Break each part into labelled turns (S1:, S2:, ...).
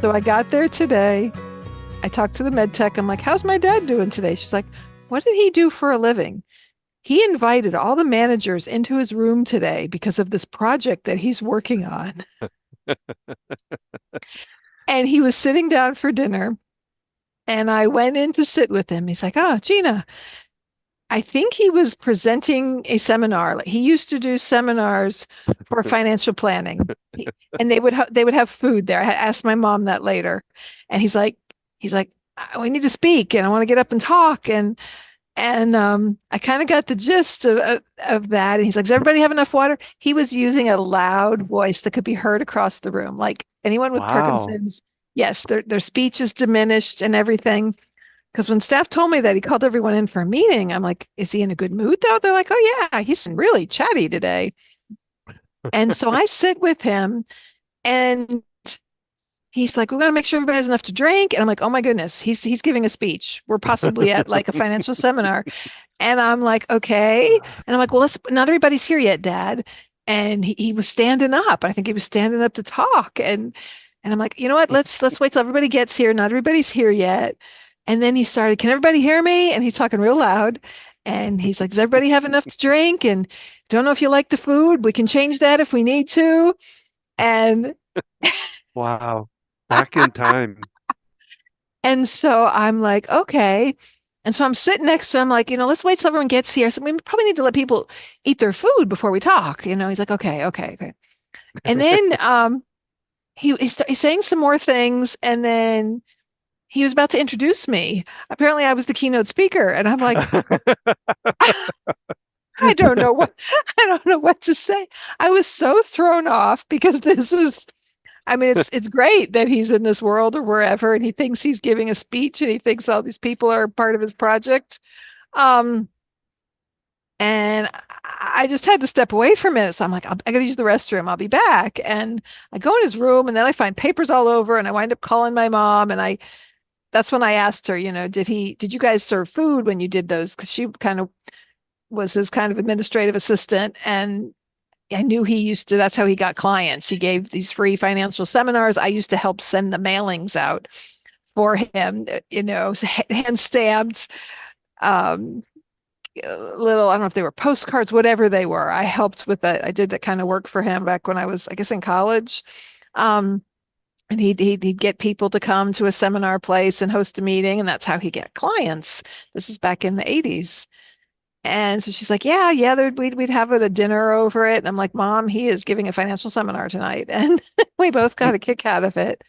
S1: So I got there today. I talked to the med tech. I'm like, how's my dad doing today? She's like, what did he do for a living? He invited all the managers into his room today because of this project that he's working on. And he was sitting down for dinner. And I went in to sit with him. He's like, oh, Gina, I think he was presenting a seminar. Like he used to do seminars for financial planning. And they would have food there. I asked my mom that later. And he's like, we need to speak and I want to get up and talk. And I kind of got the gist of that. And he's like, does everybody have enough water? He was using a loud voice that could be heard across the room. Like anyone with
S2: Wow.
S1: Parkinson's, yes, their speech is diminished and everything. Because when staff told me that he called everyone in for a meeting, I'm like, is he in a good mood though? They're like, oh yeah, he's been really chatty today. And so I sit with him and he's like, we got to make sure everybody has enough to drink. And I'm like, oh my goodness, he's giving a speech. We're possibly at like a financial seminar. And I'm like, okay. And I'm like, well, let's not everybody's here yet, Dad. And he was standing up. I think he was standing up to talk. And I'm like, you know what? Let's wait till everybody gets here. Not everybody's here yet. And then he started, can everybody hear me? And he's talking real loud. And he's like, does everybody have enough to drink? And don't know if you like the food. We can change that if we need to. And
S2: Wow. Back in time.
S1: and so I'm like, okay. And so I'm sitting next to him, like, let's wait till everyone gets here. So we probably need to let people eat their food before we talk. He's like, okay, okay, okay. And then he's saying some more things, and then he was about to introduce me. Apparently, I was the keynote speaker, and I'm like, I don't know what I don't know what to say. I was so thrown off because this is I mean, it's great that he's in this world or wherever, and he thinks he's giving a speech, and he thinks all these people are part of his project. Um, and I just had to step away from it. So I'm like, I got to use the restroom. I'll be back. And I go in his room, and then I find papers all over, and I wind up calling my mom. And that's when I asked her, did you guys serve food when you did those? Because she kind of was his kind of administrative assistant, and I knew that's how he got clients. He gave these free financial seminars. I used to help send the mailings out for him, hand stamped, um, little, I don't know if they were postcards, whatever they were. I helped with that. I did that kind of work for him back when I was, I guess, in college. Um, and he'd get people to come to a seminar place and host a meeting, and that's how he get clients. This is back in the 80s. And so she's like, yeah, yeah, we'd have a dinner over it. And I'm like, Mom, he is giving a financial seminar tonight. And we both got a kick out of it.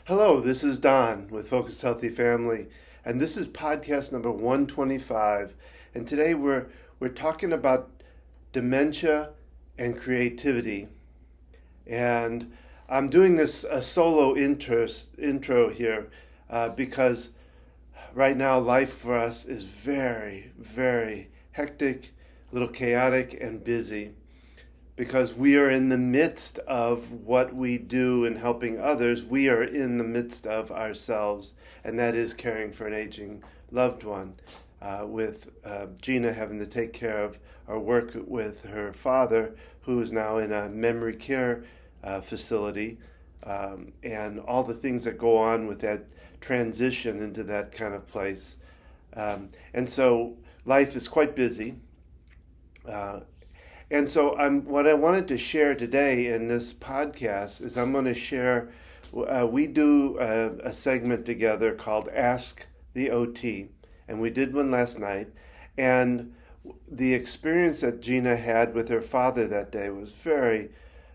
S3: Hello, this is Don with Focused Healthy Family, and this is podcast number 125. And today we're talking about dementia and creativity. And I'm doing this a solo intro here because right now life for us is very, very hectic, a little chaotic, and busy because we are in the midst of what we do in helping others. We are in the midst of ourselves, and that is caring for an aging loved one. With Gina having to take care of or work with her father, who is now in a memory care facility, and all the things that go on with that transition into that kind of place. And so life is quite busy. Uh, and so what I wanted to share today in this podcast is I'm going to share, we do a segment together called Ask the OT, and we did one last night. And the experience that Gina had with her father that day was very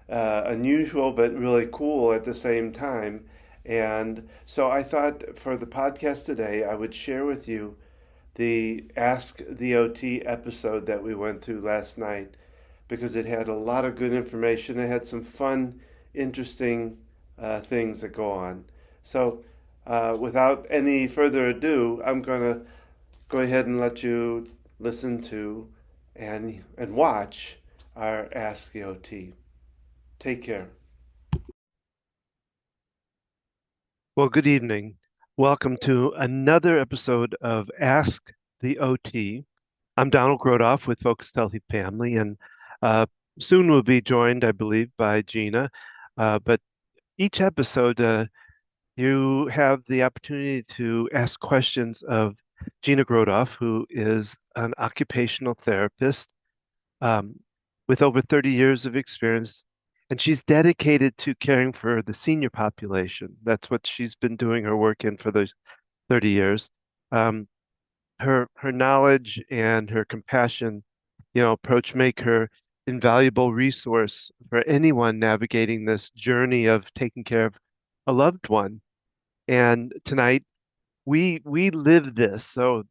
S3: unusual, but really cool at the same time. And so I thought for the podcast today, I would share with you the Ask the OT episode that we went through last night because it had a lot of good information. It had some fun, interesting things that go on. So without any further ado, I'm going to go ahead and let you listen to and watch our Ask the OT. Take care.
S2: Well, good evening. Welcome to another episode of Ask the OT. I'm Donald Grodoff with Focused Healthy Family, and soon we'll be joined, I believe, by Gina. But each episode, you have the opportunity to ask questions of Gina Grodoff, who is an occupational therapist um, with over 30 years of experience. And she's dedicated to caring for the senior population. That's what she's been doing her work in for those 30 years. Um, her knowledge and her compassion, approach make her invaluable resource for anyone navigating this journey of taking care of a loved one. And tonight we live this. So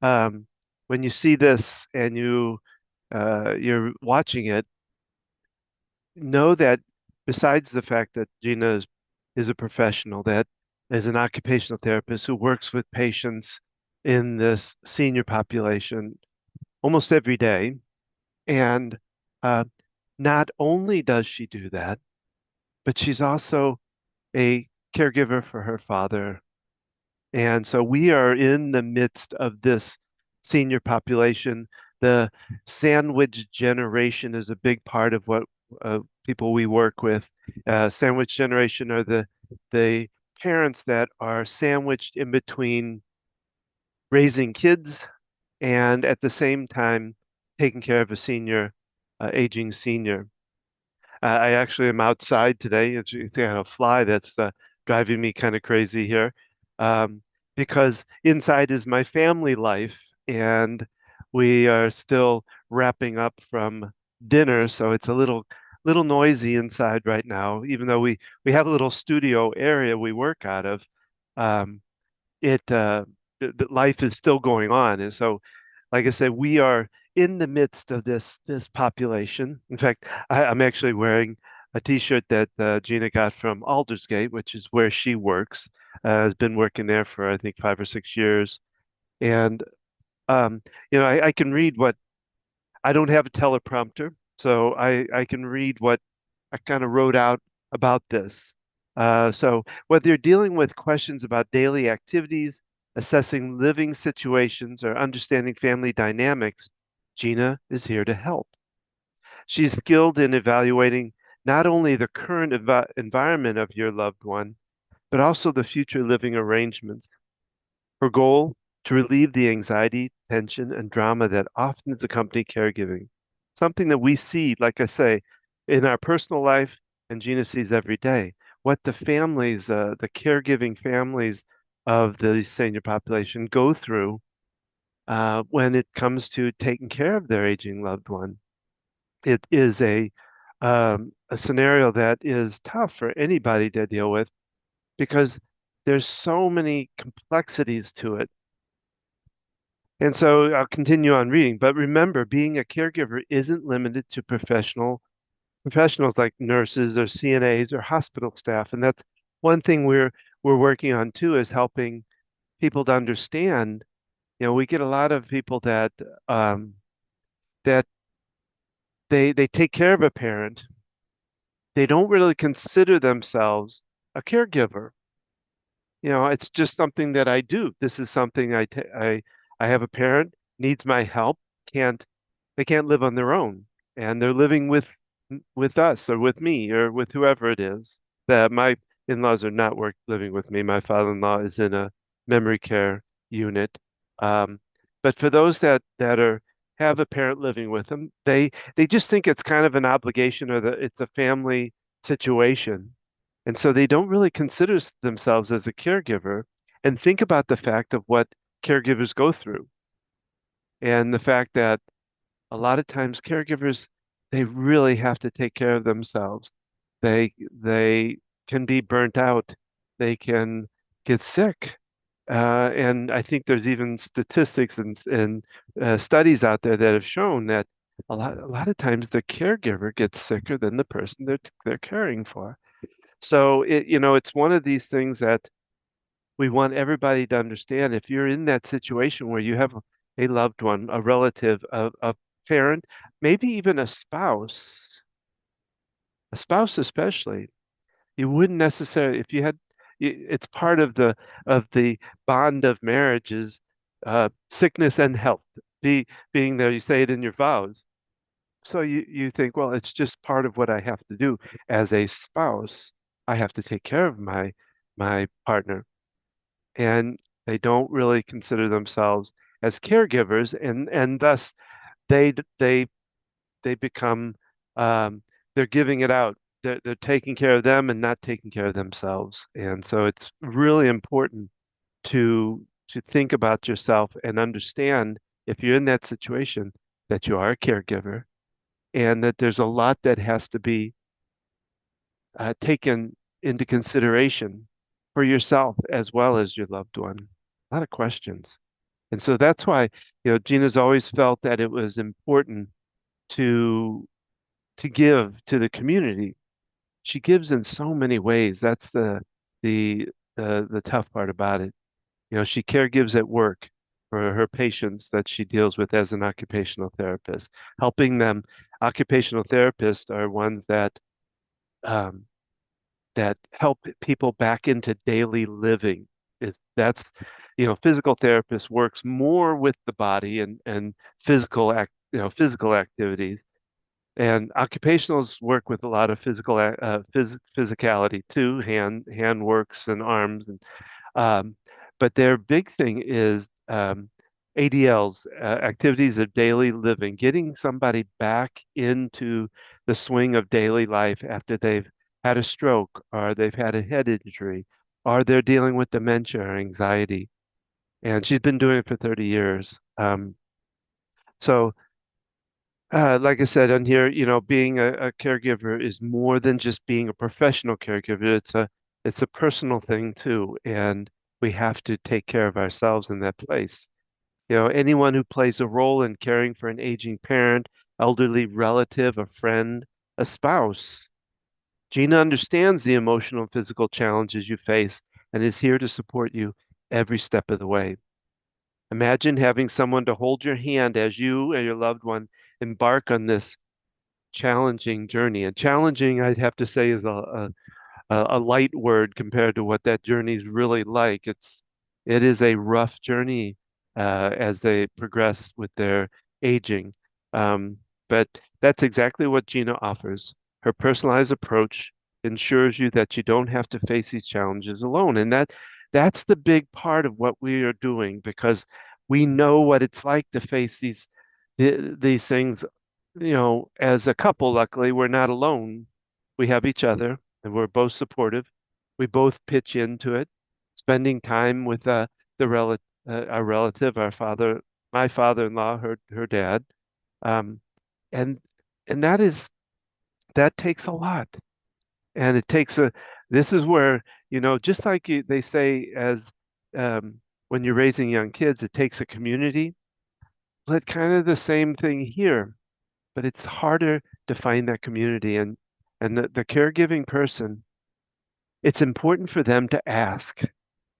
S2: um, when you see this and you're watching it, know that besides the fact that Gina is a professional, that is an occupational therapist who works with patients in this senior population almost every day. And uh, not only does she do that, but she's also a caregiver for her father. And so we are in the midst of this senior population. The sandwich generation is a big part of what people we work with. Sandwich generation are the parents that are sandwiched in between raising kids and at the same time taking care of a senior, aging senior. I actually am outside today. You see, I have a fly that's driving me kind of crazy here, um, because inside is my family life, and we are still wrapping up from dinner, so it's a little noisy inside right now. Even though we have a little studio area we work out of, um, it the life is still going on, and so like I said, we are in the midst of this population. In fact, I'm actually wearing a T-shirt that Gina got from Aldersgate, which is where she works. Has been working there for I think 5 or 6 years, and um, I can read what I don't have a teleprompter, so I can read what I kind of wrote out about this. So whether you're dealing with questions about daily activities, assessing living situations, or understanding family dynamics, Gina is here to help. She's skilled in evaluating not only the current environment of your loved one, but also the future living arrangements. Her goal, to relieve the anxiety, tension, and drama that often is accompany caregiving. Something that we see, like I say, in our personal life and Gina sees every day. What the families, the caregiving families of the senior population go through when it comes to taking care of their aging loved one. It is a scenario that is tough for anybody to deal with because there's so many complexities to it. And so I'll continue on reading. But remember, being a caregiver isn't limited to professionals like nurses or CNAs or hospital staff. And that's one thing we're working on too, is helping people to understand. We get a lot of people that they take care of a parent. They don't really consider themselves a caregiver. It's just something that I do. This is something I have a parent needs my help, can't they can't live on their own, and they're living with us or with me or with whoever it is. That my in-laws are not living with me. My father-in-law is in a memory care unit. Um, but for those that are have a parent living with them, they just think it's kind of an obligation or that it's a family situation. And so they don't really consider themselves as a caregiver and think about the fact of what caregivers go through and the fact that a lot of times caregivers, they really have to take care of themselves. They can be burnt out. They can get sick. And I think there's even statistics and studies out there that have shown that a lot of times the caregiver gets sicker than the person they're caring for. So it's one of these things that we want everybody to understand. If you're in that situation where you have a loved one, a relative, a parent, maybe even a spouse especially, you wouldn't necessarily, if you had, it's part of the bond of marriage is sickness and health. Being there, you say it in your vows. So you think, well, it's just part of what I have to do as a spouse. I have to take care of my partner. And they don't really consider themselves as caregivers, and thus they they they become they're giving it out. They're taking care of them and not taking care of themselves. And so it's really important to think about yourself and understand if you're in that situation that you are a caregiver and that there's a lot that has to be taken into consideration for yourself as well as your loved one. A lot of questions. And so that's why, Gina's always felt that it was important to to give to the community. She gives in so many ways. That's the the tough part about it. She caregives at work for her patients that she deals with as an occupational therapist, helping them. Occupational therapists are ones um, that help people back into daily living. That's, physical therapist works more with the body and physical activities. And occupationals work with a lot of physicality too, hand works and arms, and um, but their big thing is ADLs, activities of daily living, getting somebody back into the swing of daily life after they've had a stroke or they've had a head injury or they're dealing with dementia or anxiety. And she's been doing it for 30 years. So like I said on here, being a caregiver is more than just being a professional caregiver. It's a personal thing too, and we have to take care of ourselves in that place. Anyone who plays a role in caring for an aging parent, elderly relative, a friend, a spouse. Gina understands the emotional and physical challenges you face and is here to support you every step of the way. Imagine having someone to hold your hand as you and your loved one embark on this challenging journey. And challenging, I'd have to say, is a light word compared to what that journey is really like. It is a rough journey as they progress with their aging. Um, but that's exactly what Gina offers. Her personalized approach ensures you that you don't have to face these challenges alone. And that's the big part of what we are doing because we know what it's like to face these things, as a couple. Luckily, we're not alone. We have each other and we're both supportive. We both pitch into it, spending time with our relative, my father-in-law, her dad, um, and and that takes a lot, and it takes a. This is where just like they say as um, when you're raising young kids, it takes a community. But kind of the same thing here, but it's harder to find that community and the caregiving person. It's important for them to ask.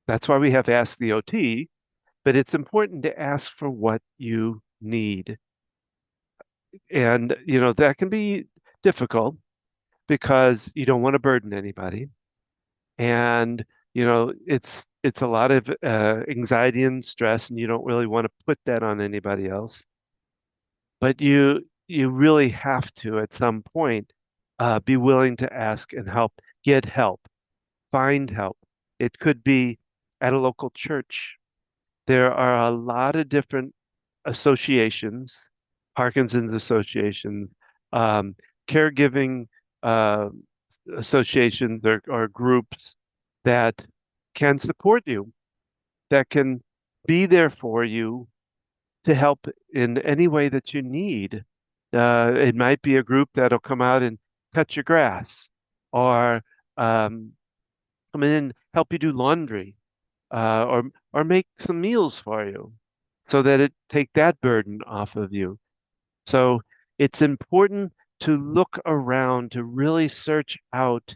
S2: That's why we have Ask the OT, but it's important to ask for what you need. And, that can be difficult because you don't want to burden anybody. And, it's a lot of anxiety and stress, and you don't really want to put that on anybody else. But you really have to, at some point, be willing to ask and get help, find help. It could be at a local church. There are a lot of different associations, Parkinson's associations, um, caregiving uh, associations or groups that can support you, that can be there for you to help in any way that you need. It might be a group that'll come out and cut your grass or um, come in and help you do laundry or make some meals for you so that it take that burden off of you. So it's important to look around, to really search out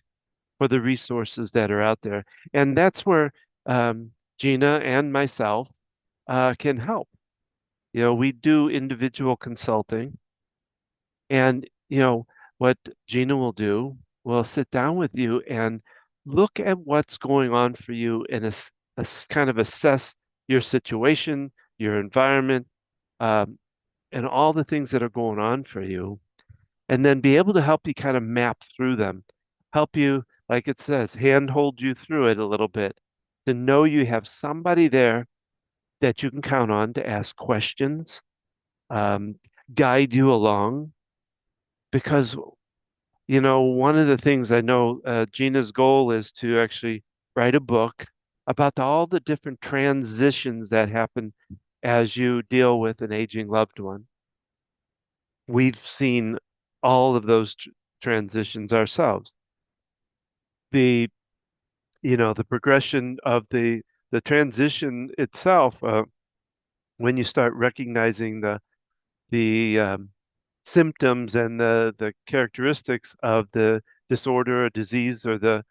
S2: for the resources that are out there. And that's where Gina and myself can help. We do individual consulting, and what Gina will do, will sit down with you and look at what's going on for you and kind of assess your situation, your environment, um, and all the things that are going on for you, and then be able to help you kind of map through them, help you like it says, handhold you through it a little bit, to know you have somebody there that you can count on to ask questions, um, guide you along. Because, one of the things I know Gina's goal is to actually write a book about all the different transitions that happen as you deal with an aging loved one. We've seen all of those transitions ourselves. The, the progression of the transition itself, when you start recognizing the symptoms and the characteristics of the disorder or disease or the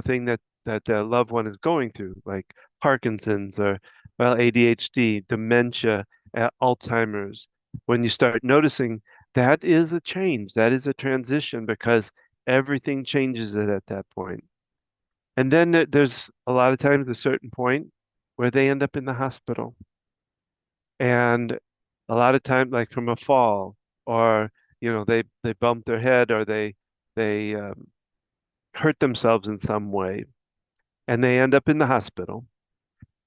S2: thing that the loved one is going through, like Parkinson's or well ADHD, dementia, Alzheimer's. When you start noticing that is a change, that is a transition because everything changes it at that point. And then there's a lot of times a certain point where they end up in the hospital. And a lot of time, like from a fall, or they bump their head, or they hurt themselves in some way, and they end up in the hospital.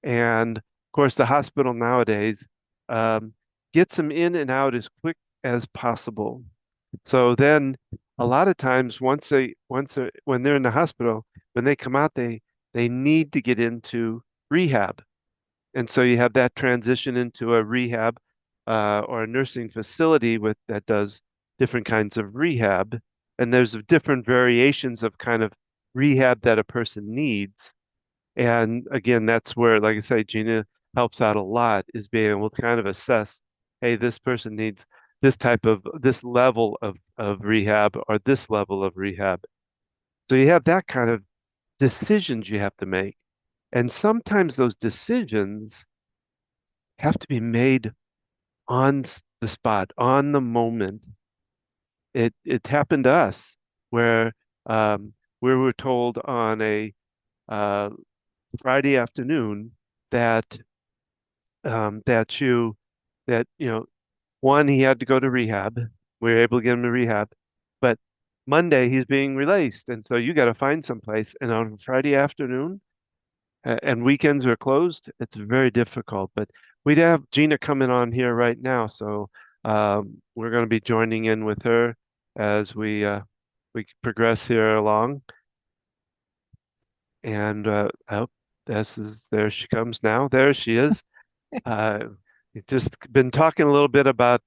S2: And of course, the hospital nowadays um, gets them in and out as quick as possible. So then, a lot of times, when they're in the hospital, when they come out, they need to get into rehab. And so you have that transition into a rehab or a nursing facility that does different kinds of rehab. And there's different variations of kind of rehab that a person needs. And again, that's where, like I say, Gina helps out a lot, is being able to kind of assess, hey, this person needs this level of rehab or this level of rehab. So you have that kind of decisions you have to make. And sometimes those decisions have to be made on the spot, on the moment. It happened to us where we were told on a uh, Friday afternoon that um, that you that one, he had to go to rehab. We were able to get him to rehab, but Monday he's being released, and so you got to find someplace. And on Friday afternoon, and weekends are closed, it's very difficult. But we'd have Gina coming on here right now, so we're going to be joining in with her as we progress here along. And oh, there she comes now. There she is. Uh, just been talking a little bit about.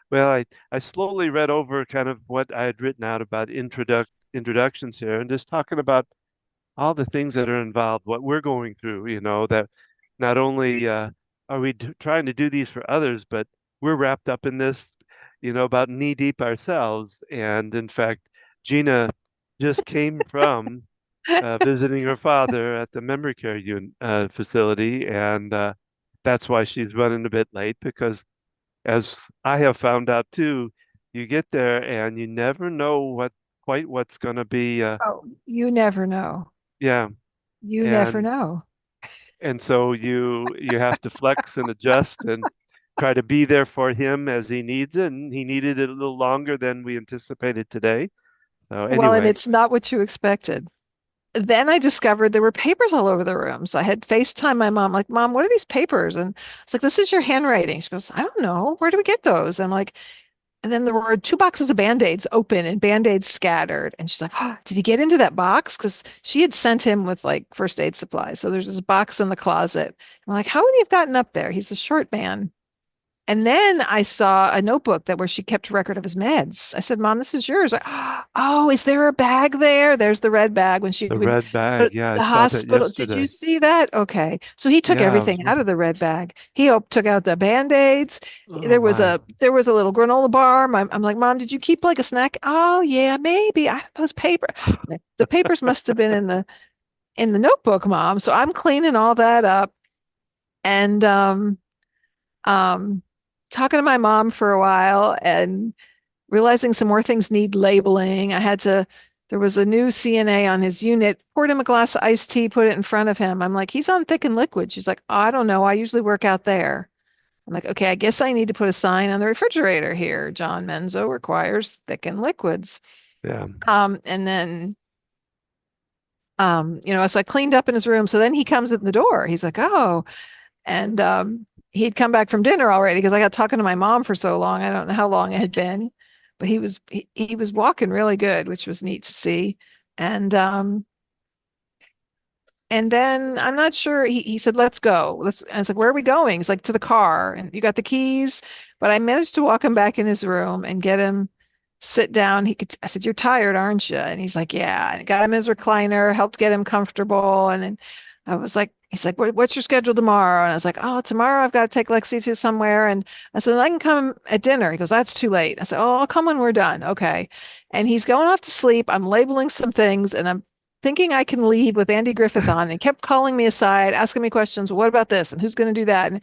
S2: Well, I slowly read over kind of what I had written out about introductions here, and just talking about all the things that are involved, what we're going through, that not only are we trying to do these for others, but we're wrapped up in this, about knee deep ourselves. And in fact, Gina just came from visiting her father at the memory care facility, and that's why she's running a bit late because, as I have found out too, you get there and you never know what's going to be.
S1: Oh, you never know.
S2: Yeah,
S1: You never
S2: and
S1: know.
S2: so you have to flex and adjust and try to be there for him as he needs it, and he needed it a little longer than we anticipated today. So
S1: Well, and
S2: anyway,
S1: it's not what you expected. Then I discovered there were papers all over the room. So I had FaceTime my mom, like, Mom, what are these papers? And it's like, this is your handwriting. She goes, I don't know. Where do we get those? I'm like, and then there were two boxes of Band-Aids open and Band-Aids scattered. And she's like, oh, did he get into that box? Because she had sent him with like first aid supplies. So there's this box in the closet. I'm like, how would he have gotten up there? He's a short man. And then I saw a notebook that where she kept record of his meds. I said, Mom, this is yours. Like, oh, is there a bag there? There's the red bag when she
S2: the
S1: would
S2: red
S1: go
S2: bag,
S1: to
S2: yeah, I
S1: the
S2: saw that
S1: hospital. Did you
S2: yesterday.
S1: see that? Okay. So he took
S2: Yeah, I was
S1: everything out of
S2: wondering.
S1: the red bag. He took out the Band-Aids.
S2: Oh
S1: There
S2: my.
S1: was a little granola bar. I'm like, Mom, did you keep like a snack? Oh yeah, maybe. Those paper. The papers must have been in the notebook, Mom. So I'm cleaning all that up and um talking to my mom for a while and realizing some more things need labeling. There was a new CNA on his unit, poured him a glass of iced tea, put it in front of him. I'm like, he's on thick and liquid. She's like, oh, I don't know. I usually work out there. I'm like, okay, I guess I need to put a sign on the refrigerator here. John Menzo requires thick and liquids.
S2: Yeah.
S1: And then So I cleaned up in his room. So then he comes in the door. He's like, oh, and he'd come back from dinner already because I got talking to my mom for so long. I don't know how long it had been, but he was walking really good, which was neat to see. And and then I'm not sure. He said, let's go. Let's, and I was like, where are we going? He's like, to the car. And you got the keys. But I managed to walk him back in his room and get him sit down. I said, you're tired, aren't you? And he's like, yeah. And I got him his recliner, helped get him comfortable. And then I was like, he's like, what's your schedule tomorrow? And I was like, oh, tomorrow I've got to take Lexi to somewhere. And I said, I can come at dinner. He goes, that's too late. I said, oh, I'll come when we're done. Okay. And he's going off to sleep. I'm labeling some things and I'm thinking I can leave with Andy Griffith on. And he kept calling me aside, asking me questions. What about this? And who's going to do that? And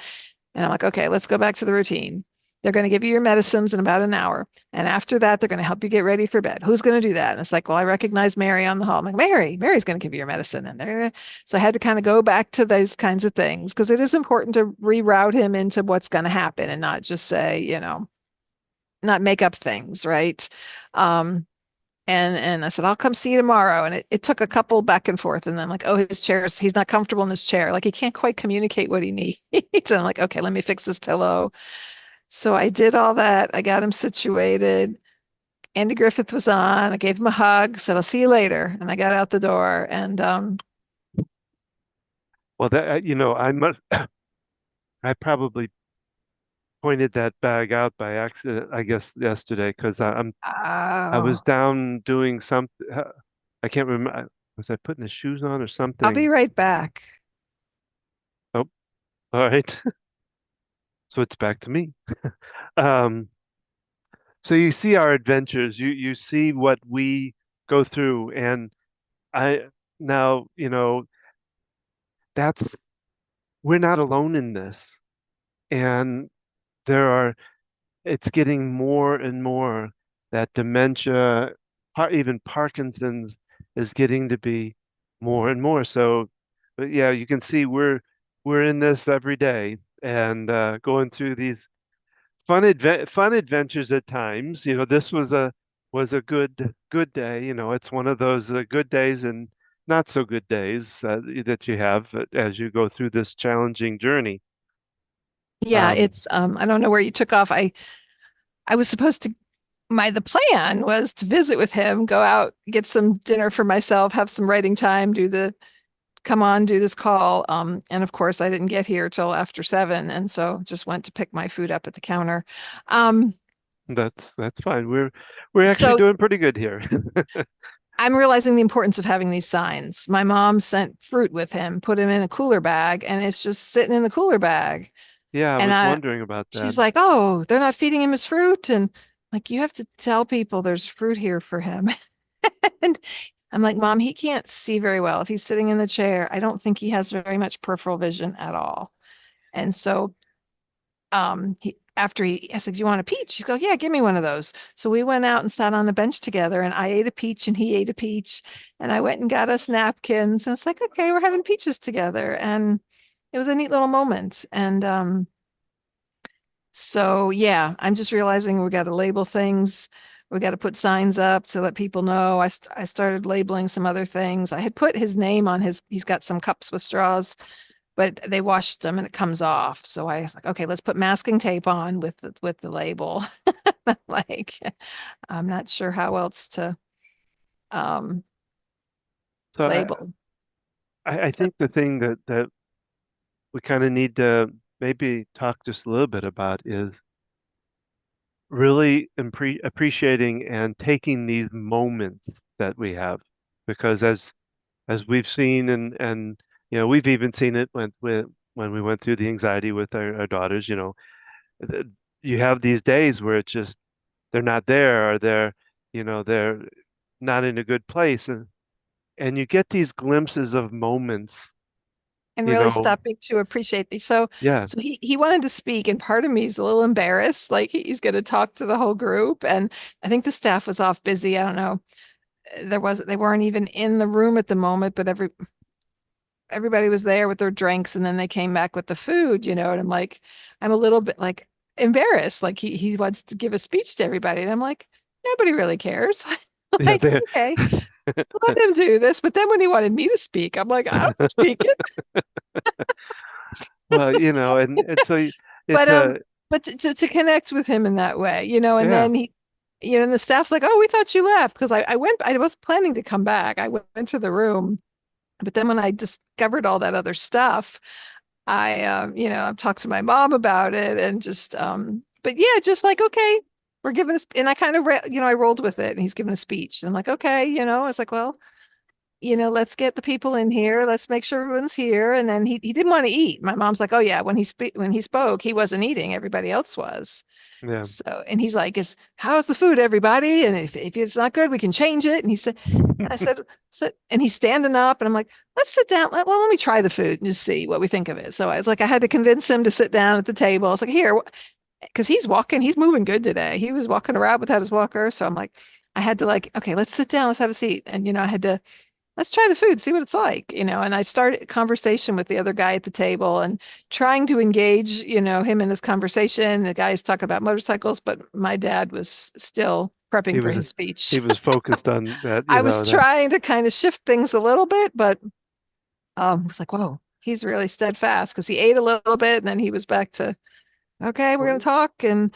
S1: I'm like, okay, let's go back to the routine. They're going to give you your medicines in about an hour. And after that, they're going to help you get ready for bed. Who's going to do that? And it's like, well, I recognize Mary on the hall. I'm like, Mary's going to give you your medicine. And they're, so I had to kind of go back to those kinds of things because it is important to reroute him into what's going to happen and not just say, not make up things, right? Um, and I said, I'll come see you tomorrow. And it took a couple back and forth. And then I'm like, oh, his chair, he's not comfortable in his chair. Like he can't quite communicate what he needs. And I'm like, okay, let me fix this pillow. So I did all that. I got him situated. Andy Griffith was on. I gave him a hug, said, I'll see you later. And I got out the door. And
S2: Well, that I must. I probably pointed that bag out by accident, I guess, yesterday because I was
S1: oh,
S2: down doing something. I can't remember. Was I putting his shoes on or
S1: I'll be
S2: something?
S1: right back.
S2: Oh, all right. So it's back to me. Um, so you see our adventures. You see what we go through, and I now that's we're not alone in this, and there are it's getting more and more that dementia, even Parkinson's, is getting to be more and more. So, but yeah, you can see we're in this every day and going through these fun adventures at times. This was a good day. It's one of those good days and not so good days that you have as you go through this challenging journey.
S1: Yeah,
S2: Um,
S1: it's I don't know where you took off. I was supposed to the plan was to visit with him, go out, get some dinner for myself, have some writing time, come on, do this call. And of course I didn't get here till after 7. And so just went to pick my food up at the counter. Um,
S2: that's fine. We're actually
S1: so
S2: doing pretty good here.
S1: I'm realizing the importance of having these signs. My mom sent fruit with him, put him in a cooler bag, and it's just sitting in the cooler bag.
S2: Yeah, I
S1: And
S2: was wondering about that.
S1: she's like, "Oh, they're not feeding him his fruit." And like, you have to tell people there's fruit here for him. And I'm like, Mom, he can't see very well. If he's sitting in the chair, I don't think he has very much peripheral vision at all. And so I said, do you want a peach? She's go, yeah, give me one of those. So we went out and sat on a bench together and I ate a peach and he ate a peach. And I went and got us napkins. And it's like, okay, we're having peaches together. And it was a neat little moment. And so yeah, I'm just realizing we got to label things. We got to put signs up to let people know. I started labeling some other things. I had put his name on he's got some cups with straws, but they washed them and it comes off. So I was like, okay, let's put masking tape on with the label. Like, I'm not sure how else to um
S2: So
S1: label.
S2: I
S1: So,
S2: think the thing that we kind of need to maybe talk just a little bit about is really appreciating and taking these moments that we have, because as we've seen and we've even seen it when we went through the anxiety with our daughters. th- you have these days where it's just they're not there or they're not in a good place, and you get these glimpses of moments,
S1: and
S2: you
S1: really
S2: know,
S1: stopping to appreciate these. So
S2: yeah,
S1: he wanted to speak, and part of me is a little embarrassed, like he's going to talk to the whole group. And I think the staff was off busy. I don't know. They weren't even in the room at the moment, but everybody was there with their drinks and then they came back with the food, and I'm like, I'm a little bit like embarrassed. Like he wants to give a speech to everybody. And I'm like, nobody really cares.
S2: Yeah,
S1: Like,
S2: they
S1: okay, let him do this. But then when he wanted me to speak, I'm like, I'm speaking.
S2: well, and so it's
S1: But
S2: a
S1: but to connect with him in that way, and
S2: yeah,
S1: then and the staff's like, oh, we thought you left because I was planning to come back. I went to the room, but then when I discovered all that other stuff, I've talked to my mom about it and just but yeah, just like, okay, we're giving us, and I kind of I rolled with it, and he's giving a speech. And I'm like, okay, I was like, well, let's get the people in here. Let's make sure everyone's here. And then he didn't want to eat. My mom's like, oh yeah, when he spoke, he wasn't eating. Everybody else was.
S2: yeah.
S1: So, and he's like, how's the food, everybody? And if it's not good, we can change it. And he said, and I said, and he's standing up, and I'm like, let's sit down. Let me try the food and just see what we think of it. So I was like, I had to convince him to sit down at the table. I was like, here, because he's moving good today. He was walking around without his walker. So I'm like, I had to like, okay, let's sit down, let's have a seat. And, I had to, let's try the food, see what it's like, and I started a conversation with the other guy at the table and trying to engage, him in this conversation. The guy's talking about motorcycles, but my dad was still
S2: He
S1: prepping for
S2: was
S1: his speech.
S2: he was focused on that,
S1: I was
S2: that.
S1: trying to kind of shift things a little bit, but I was like, whoa, he's really steadfast because he ate a little bit and then he was back to, okay, we're going to talk. And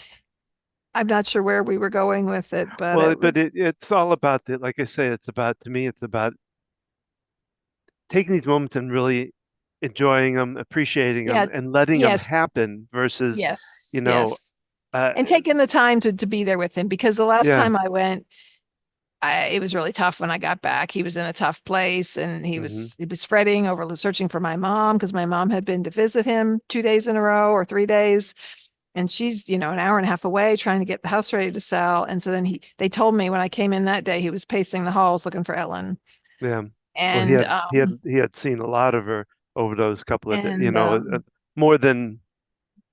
S1: I'm not sure where we were going with it, but
S2: Well,
S1: it
S2: but
S1: was,
S2: it's all about the, like I say, it's about, to me, it's about taking these moments and really enjoying them, appreciating
S1: yeah,
S2: them, and letting them
S1: yes,
S2: happen versus,
S1: yes,
S2: you know,
S1: yes.
S2: uh,
S1: And taking the time to be there with him because the last
S2: yeah.
S1: time I went, it was really tough when I got back. He was in a tough place and
S2: Hmm.
S1: he was fretting over searching for my mom because my mom had been to visit him 2 days in a row or 3 days. And she's, an hour and a half away trying to get the house ready to sell. And so then they told me when I came in that day, he was pacing the halls looking for Ellen.
S2: Yeah. Well, he
S1: And
S2: had he had he had seen a lot of her over those couple of,
S1: and
S2: more than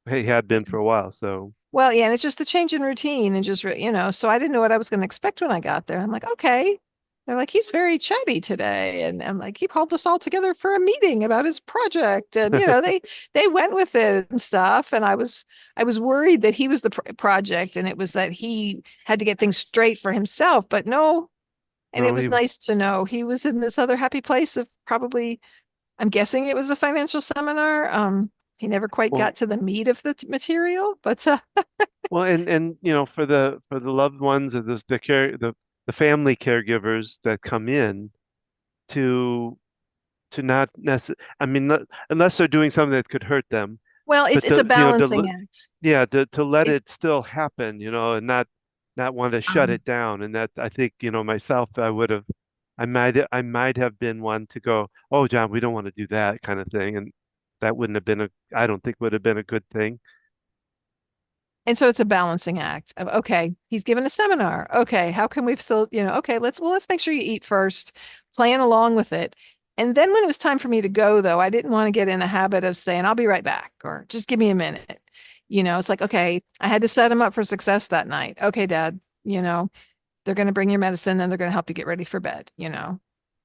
S2: he had been for a while. So,
S1: well, yeah, and it's just the change in routine and just, so I didn't know what I was going to expect when I got there. I'm like, okay. They're like, he's very chatty today. And I'm like, he called us all together for a meeting about his project. And, they went with it and stuff. And I was worried that he was the project and it was that he had to get things straight for himself. But no, and it
S2: no,
S1: was nice to know he was in this other happy place of probably, I'm guessing it was a financial seminar. He never quite
S2: well,
S1: got to the meat of the material, but
S2: and for the loved ones or the family caregivers that come in to not necessarily, I mean, unless they're doing something that could hurt them,
S1: well,
S2: but
S1: it's a balancing act.
S2: yeah, to let
S1: It
S2: it still happen, and not want to shut
S1: um
S2: it down. And that, I think, myself, I might have been one to go, oh, John, we don't want to do that kind of thing, and that wouldn't have been I don't think would have been a good thing.
S1: and so it's a balancing act of, okay, he's given a seminar. Okay, how can we still, okay, let's make sure you eat first, playing along with it. And then when it was time for me to go, though, I didn't want to get in a habit of saying, I'll be right back, or just give me a minute. It's like, okay, I had to set him up for success that night. Okay, Dad, they're going to bring your medicine, then they're going to help you get ready for bed,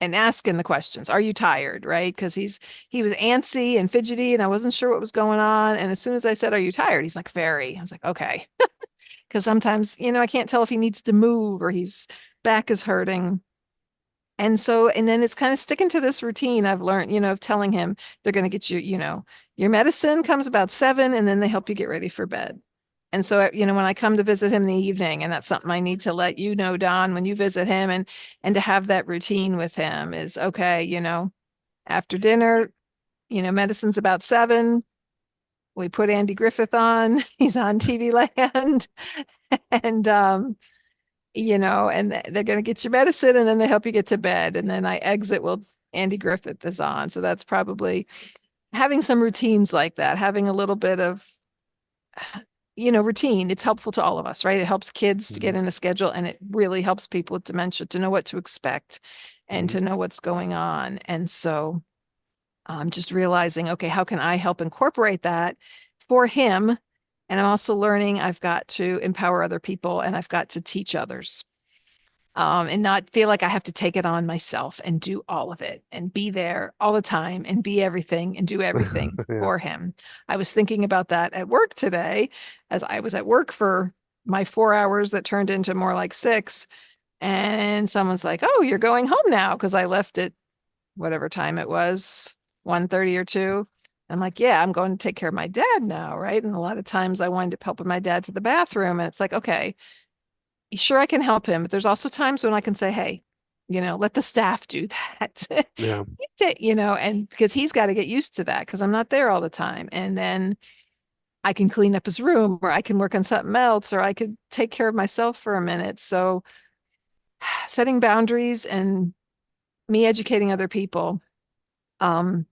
S1: and asking the questions. Are you tired? Right? Because he was antsy and fidgety, and I wasn't sure what was going on. And as soon as I said, "Are you tired?" He's like, "Very." I was like, "Okay," because sometimes I can't tell if he needs to move or his back is hurting. And then it's kind of sticking to this routine I've learned, of telling him they're going to get you, your medicine comes about 7, and then they help you get ready for bed. And so, when I come to visit him in the evening, and that's something I need to let you know, Don, when you visit him, and to have that routine with him is okay, after dinner, medicine's about 7. We put Andy Griffith on. He's on TV Land. And they're going to get your medicine and then they help you get to bed. And then I exit while Andy Griffith is on. So that's probably having some routines like that, having a little bit of, routine. It's helpful to all of us, right? It helps kids to get
S2: Hmm.
S1: in a schedule and it really helps people with dementia to know what to expect and
S2: Hmm.
S1: to know what's going on. And so I'm just realizing, okay, how can I help incorporate that for him? And I'm also learning I've got to empower other people and I've got to teach others, and not feel like I have to take it on myself and do all of it and be there all the time and be everything and do everything
S2: Yeah.
S1: for him. I was thinking about that at work today as I was at work for my 4 hours that turned into more like 6. And someone's like, "Oh, you're going home now," because I left at whatever time it was, 1:30 or 2. I'm like, "Yeah, I'm going to take care of my dad now, right?" And a lot of times I wind up helping my dad to the bathroom, and it's like, okay, sure, I can help him, but there's also times when I can say, "Hey, let the staff do that."
S2: Yeah.
S1: And because he's got to get used to that because I'm not there all the time. And then I can clean up his room or I can work on something else or I could take care of myself for a minute. So setting boundaries and me educating other people, um,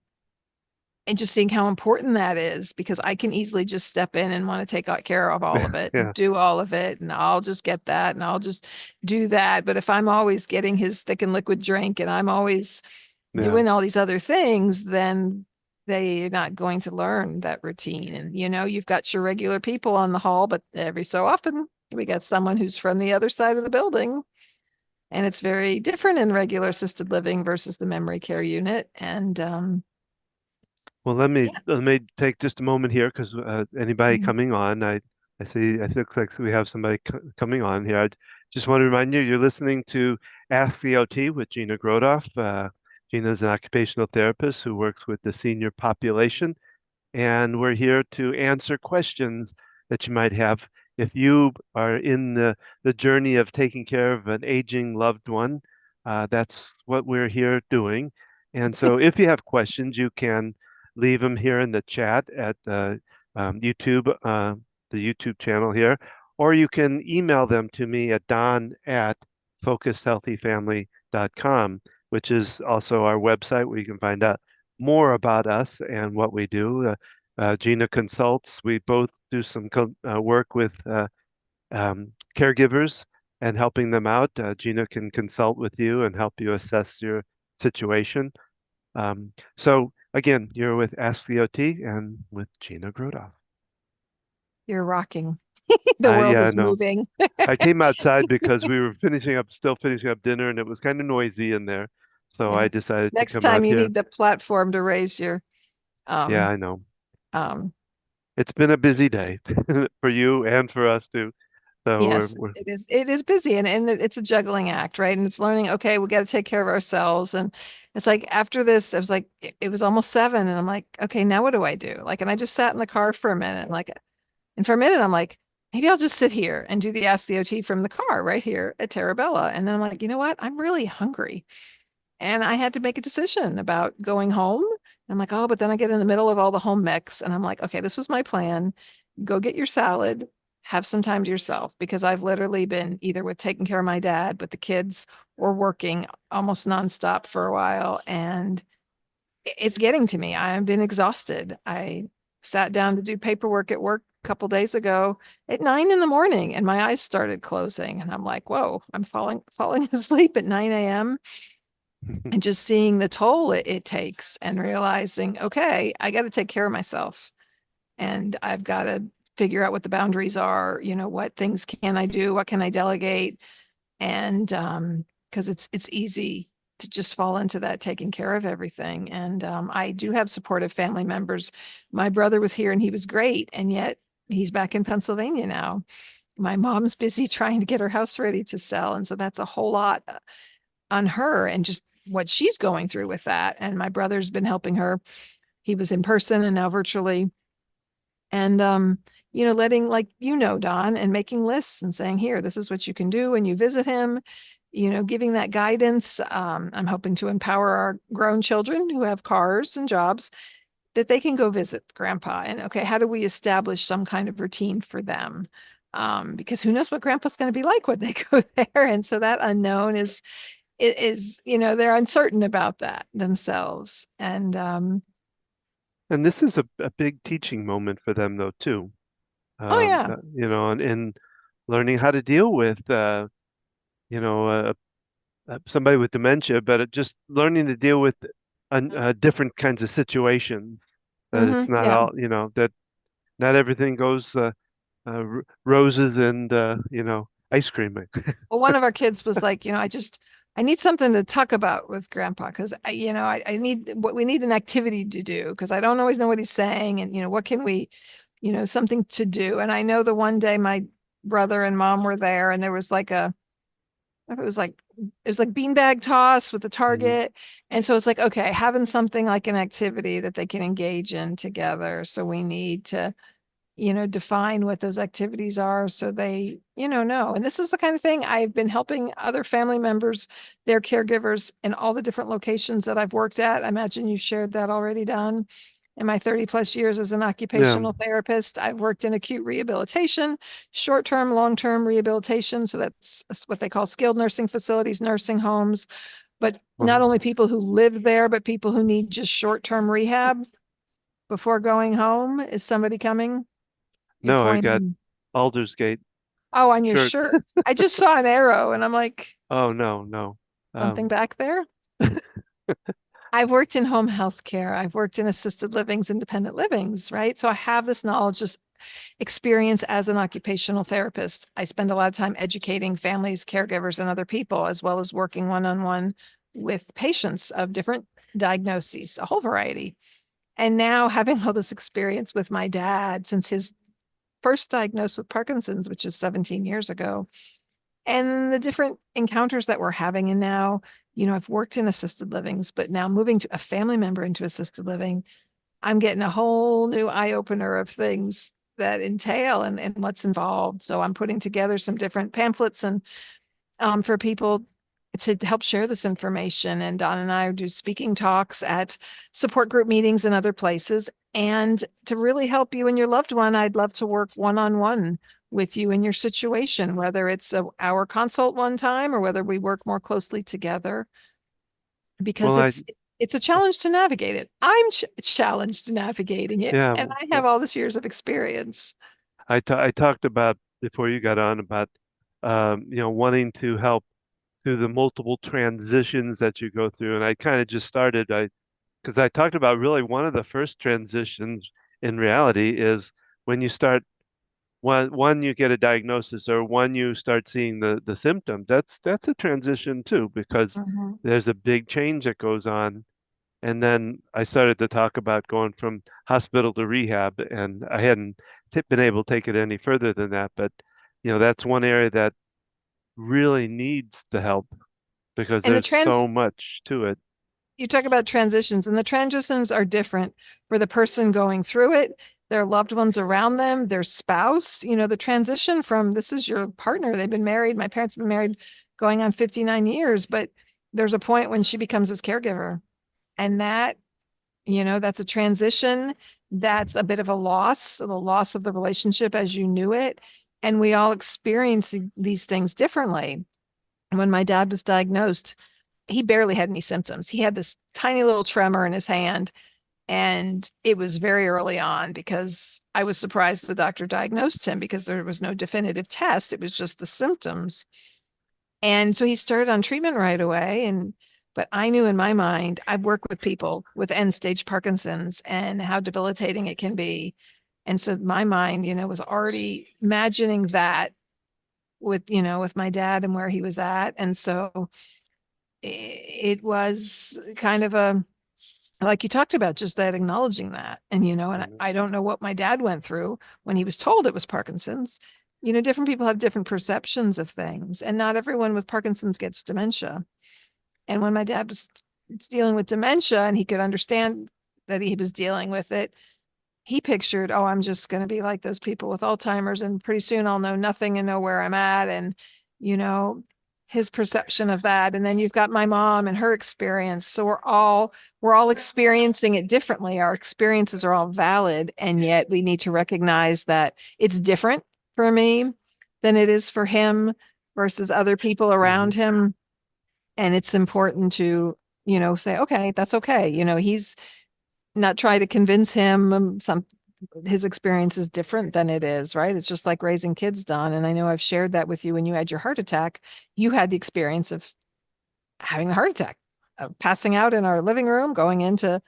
S1: and just seeing how important that is because I can easily just step in and want to take care of all of it and
S2: Yeah.
S1: do all of it. And I'll just get that and I'll just do that. But if I'm always getting his thick and liquid drink and I'm always
S2: Yeah.
S1: doing all these other things, then they're not going to learn that routine. And you've got your regular people on the hall, but every so often we got someone who's from the other side of the building. And it's very different in regular assisted living versus the memory care unit. And
S2: Well, let me
S1: yeah.
S2: let me take just a moment here because anybody
S1: Mm.
S2: coming on, I see it looks like we have somebody coming on here. I just want to remind you, you're listening to Ask the OT with Gina Grodoff. Gina is an occupational therapist who works with the senior population, and we're here to answer questions that you might have if you are in the journey of taking care of an aging loved one. That's what we're here doing. And so if you have questions, you can leave them here in the chat at YouTube, the YouTube channel here, or you can email them to me at don@focusedhealthyfamily.com, which is also our website where you can find out more about us and what we do. Gina consults. We both do some work with caregivers and helping them out. Gina can consult with you and help you assess your situation. So again, you're with Ask the OT and with Gina Grodoff.
S1: You're rocking. The world
S2: Yeah,
S1: is
S2: no.
S1: moving.
S2: I came outside because we were still finishing up dinner, and it was kind of noisy in there. So
S1: Yeah.
S2: I decided to
S1: Next
S2: come out
S1: time you
S2: here.
S1: need the platform to raise your
S2: Yeah,
S1: um
S2: I know.
S1: um
S2: It's been a busy day for you and for us too. So
S1: yes, it is busy and it's a juggling act, right? And it's learning, okay, we got to take care of ourselves. And it's like after this, I was like, it was almost 7 and I'm like, okay, now what do I do? Like, and I just sat in the car for a minute, like, and for a minute, I'm like, maybe I'll just sit here and do the Ask the OT from the car right here at Terabella. And then I'm like, you know what? I'm really hungry. And I had to make a decision about going home. I'm like, oh, but then I get in the middle of all the home mix. And I'm like, okay, this was my plan. Go get your salad, have some time to yourself, because I've literally been either with taking care of my dad, with the kids, or working almost nonstop for a while. And it's getting to me. I've been exhausted. I sat down to do paperwork at work a couple days ago at 9 in the morning and my eyes started closing. And I'm like, whoa, I'm falling asleep at 9 a.m. And just seeing the toll it takes and realizing, okay, I got to take care of myself and I've got to figure out what the boundaries are, what things can I do, what can I delegate? And because it's easy to just fall into that taking care of everything. And I do have supportive family members. My brother was here and he was great, and yet he's back in Pennsylvania now. My mom's busy trying to get her house ready to sell, and so that's a whole lot on her and just what she's going through with that. And my brother's been helping her. He was in person and now virtually. And letting, like, Don, and making lists and saying, here, this is what you can do when you visit him, giving that guidance. I'm hoping to empower our grown children who have cars and jobs that they can go visit grandpa. And okay, how do we establish some kind of routine for them? Because who knows what grandpa's going to be like when they go there. And so that unknown is they're uncertain about that themselves. And
S2: And this is a big teaching moment for them though too.
S1: oh yeah.
S2: And learning how to deal with you know, somebody with dementia, but just learning to deal with different kinds of situations. That it's not
S1: Yeah.
S2: all, that not everything goes roses and ice cream.
S1: Well, one of our kids was like, I need something to talk about with grandpa because I need what we need an activity to do because I don't always know what he's saying and what can we, something to do. And I know the one day my brother and mom were there and there was like it was like beanbag toss with the
S2: Hmm.
S1: target. And so it's like, okay, having something like an activity that they can engage in together. So we need to, define what those activities are so they, know. And this is the kind of thing I've been helping other family members, their caregivers in all the different locations that I've worked at. I imagine you shared that already, Don. In my 30 plus years as an
S2: Yeah.
S1: occupational therapist, I've worked in acute rehabilitation, short term, long term rehabilitation. So that's what they call skilled nursing facilities, nursing homes, but not
S2: Well,
S1: only people who live there, but people who need just short term rehab before going home. Is somebody coming? You're
S2: no, I got
S1: pointing.
S2: Aldersgate
S1: Oh, on your
S2: shirt.
S1: shirt. I just saw an arrow and I'm like,
S2: Oh, no, no.
S1: something
S2: Um,
S1: back there? I've worked in home health care. I've worked in assisted livings, independent livings, right? So I have this knowledge, this experience as an occupational therapist. I spend a lot of time educating families, caregivers, and other people, as well as working one on one with patients of different diagnoses, a whole variety. And now having all this experience with my dad since his first diagnosed with Parkinson's, which is 17 years ago, and the different encounters that we're having. And now, I've worked in assisted livings, but now moving to a family member into assisted living, I'm getting a whole new eye opener of things that entail and what's involved. So I'm putting together some different pamphlets and for people to help share this information. And Don and I do speaking talks at support group meetings and other places. And to really help you and your loved one, I'd love to work one on one with you in your situation, whether it's a hour consult one time or whether we work more closely together, because
S2: well, I,
S1: it's a challenge to navigate it. I'm challenged navigating it,
S2: yeah,
S1: and I have all this years of experience.
S2: I talked about before you got on about, wanting to help through the multiple transitions that you go through. And I kind of just started, because I talked about really one of the first transitions in reality is when you start one you get a diagnosis or one you start seeing the symptoms. That's a transition too, because
S1: Mhm.
S2: there's a big change that goes on. And then I started to talk about going from hospital to rehab, and I hadn't been able to take it any further than that. But that's one area that really needs the help because
S1: And the
S2: there's so
S1: trans
S2: much to it.
S1: you talk about transitions, and the transitions are different for the person going through it, their loved ones around them, their spouse. The transition from this is your partner, they've been married, my parents have been married going on 59 years, but there's a point when she becomes his caregiver. And that's a transition. That's a bit of a loss, the loss of the relationship as you knew it. And we all experience these things differently. When my dad was diagnosed, he barely had any symptoms. He had this tiny little tremor in his hand, and it was very early on because I was surprised the doctor diagnosed him because there was no definitive test. It was just the symptoms. And so he started on treatment right away. But I knew in my mind, I've worked with people with end stage Parkinson's and how debilitating it can be. And so my mind, was already imagining that with my dad and where he was at. And so it was kind of a, like you talked about, just that acknowledging that. And
S2: Mhm.
S1: I don't know what my dad went through when he was told it was Parkinson's. Different people have different perceptions of things, and not everyone with Parkinson's gets dementia. And when my dad was dealing with dementia and he could understand that he was dealing with it, he pictured, oh, I'm just going to be like those people with Alzheimer's and pretty soon I'll know nothing and know where I'm at. And, you know, his perception of that. And then you've got my mom and her experience. So we're all experiencing it differently. Our experiences are all valid. And yet we need to recognize that it's different for me than it is for him versus other people around
S2: Mhm.
S1: him. And it's important to, say, okay, that's okay. He's not try to convince him some his experience is different than it is, right? It's just like raising kids, Don. And I know I've shared that with you when you had your heart attack. You had the experience of having the heart attack, of passing out in our living room, going into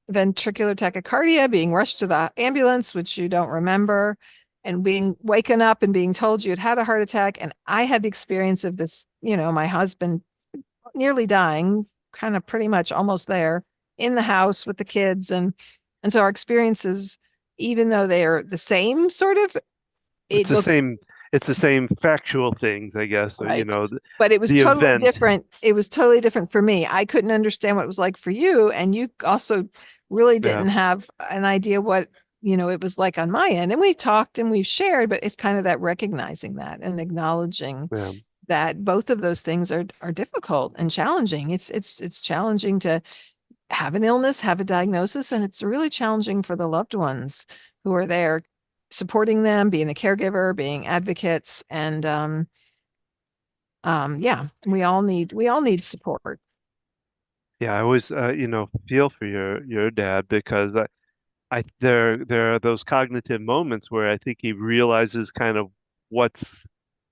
S1: ventricular tachycardia, being rushed to the ambulance, which you don't remember, and being waken up and being told you had had a heart attack. And I had the experience of this, my husband nearly dying, kind of pretty much almost there in the house with the kids. And so our experiences, even though they are the same sort of,
S2: It's
S1: it
S2: the
S1: looked
S2: same. it's the same factual things, I guess. So,
S1: Right. But it was
S2: the
S1: totally
S2: event.
S1: different. It was totally different for me. I couldn't understand what it was like for you. And you also really
S2: Yeah,
S1: didn't have an idea what, it was like on my end. And we've talked and we've shared, but it's kind of that recognizing that and acknowledging
S2: yeah,
S1: that both of those things are difficult and challenging. It's challenging to have an illness, have a diagnosis, and it's really challenging for the loved ones who are there supporting them, being a caregiver, being advocates, and yeah, we all need support.
S2: yeah. I always, feel for your dad because there are those cognitive moments where I think he realizes kind of what's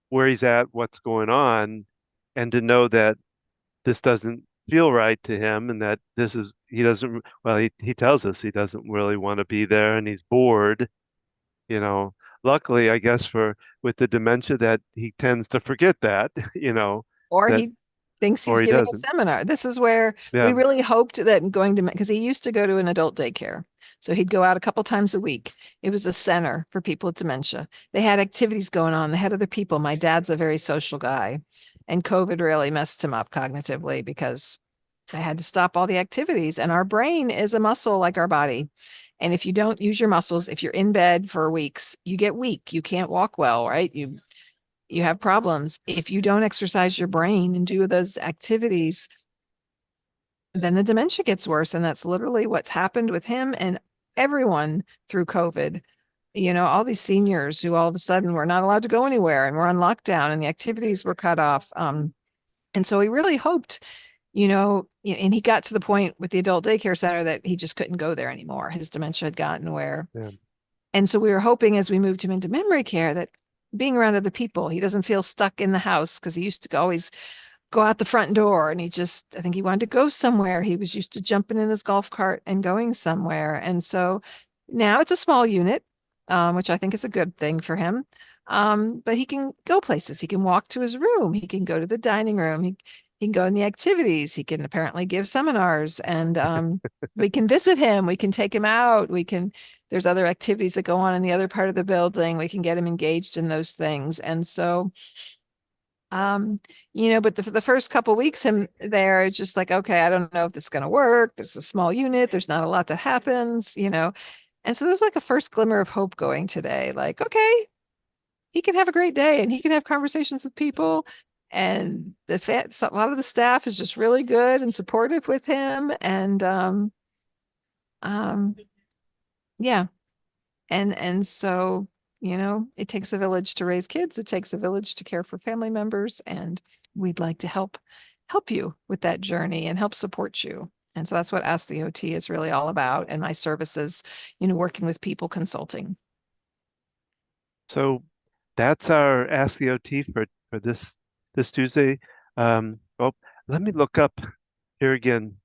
S2: where he's at, what's going on, and to know that this doesn't feel right to him and that he doesn't, well, he tells us he doesn't really want to be there and he's bored, you know. Luckily, I guess for with the dementia that he tends to forget that,
S1: Or
S2: that
S1: he thinks
S2: or
S1: he's
S2: he
S1: giving a
S2: doesn't.
S1: seminar. This is where we
S2: Yeah.
S1: really hoped that going to, because he used to go to an adult daycare. So he'd go out a couple times a week. It was a center for people with dementia. They had activities going on. They had other people. My dad's a very social guy, and COVID really messed him up cognitively because they had to stop all the activities. And our brain is a muscle like our body. And if you don't use your muscles, if you're in bed for weeks, you get weak. You can't walk well, right? You have problems. If you don't exercise your brain and do those activities, then the dementia gets worse. And that's literally what's happened with him and everyone through COVID. All these seniors who all of a sudden were not allowed to go anywhere and were on lockdown and the activities were cut off. And so he really hoped, and he got to the point with the adult daycare center that he just couldn't go there anymore. His dementia had gotten where,
S2: Yeah.
S1: and so we were hoping as we moved him into memory care that being around other people, he doesn't feel stuck in the house because he used to always go out the front door and I think he wanted to go somewhere. He was used to jumping in his golf cart and going somewhere. And so now it's a small unit, which I think is a good thing for him. But he can go places. He can walk to his room. He can go to the dining room. He can go in the activities. He can apparently give seminars and we can visit him. We can take him out. There's other activities that go on in the other part of the building. We can get him engaged in those things. And so but the first couple weeks him there, it's just like, okay, I don't know if this is going to work. There's a small unit. There's not a lot that happens. And so there's like a first glimmer of hope going today. Like, okay, he can have a great day and he can have conversations with people. And a lot of the staff is just really good and supportive with him. And um, yeah. And so, it takes a village to raise kids. It takes a village to care for family members. And we'd like to help you with that journey and help support you. And so that's what Ask the OT is really all about. And my services, working with people consulting.
S2: So that's our Ask the OT for this Tuesday. Oh, let me look up here again.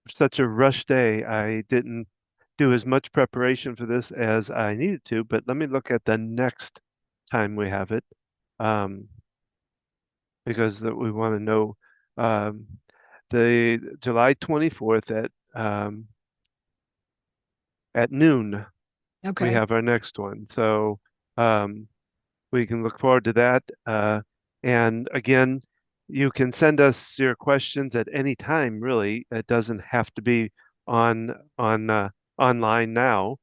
S2: Such a rush day. I didn't do as much preparation for this as I needed to, but let me look at the next time we have it, because we want to know um, the July 24th at noon. We
S1: Okay.
S2: have our next one, so um, we can look forward to that. And again, you can send us your questions at any time, really. It doesn't have to be on online now.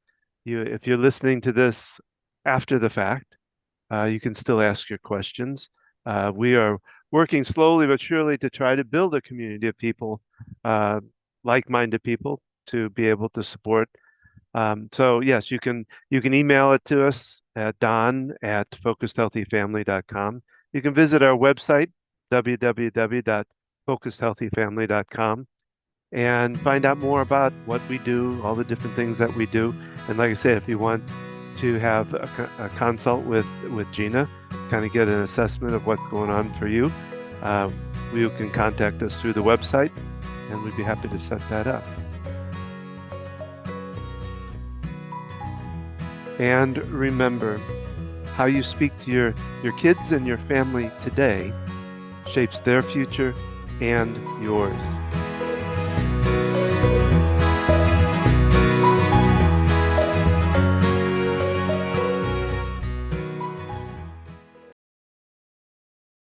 S2: If you're listening to this after the fact, you can still ask your questions. We are working slowly but surely to try to build a community of people, uh, like-minded people, to be able to support. So yes, you can email it to us at don@focusedhealthyfamily.com. You can visit our website, www.focusedhealthyfamily.com, and find out more about what we do, all the different things that we do. And like I said, if you want to have a consult with Gina, kind of get an assessment of what's going on for you, you can contact us through the website, and we'd be happy to set that up. And remember, how you speak to your kids and your family today shapes their future and yours.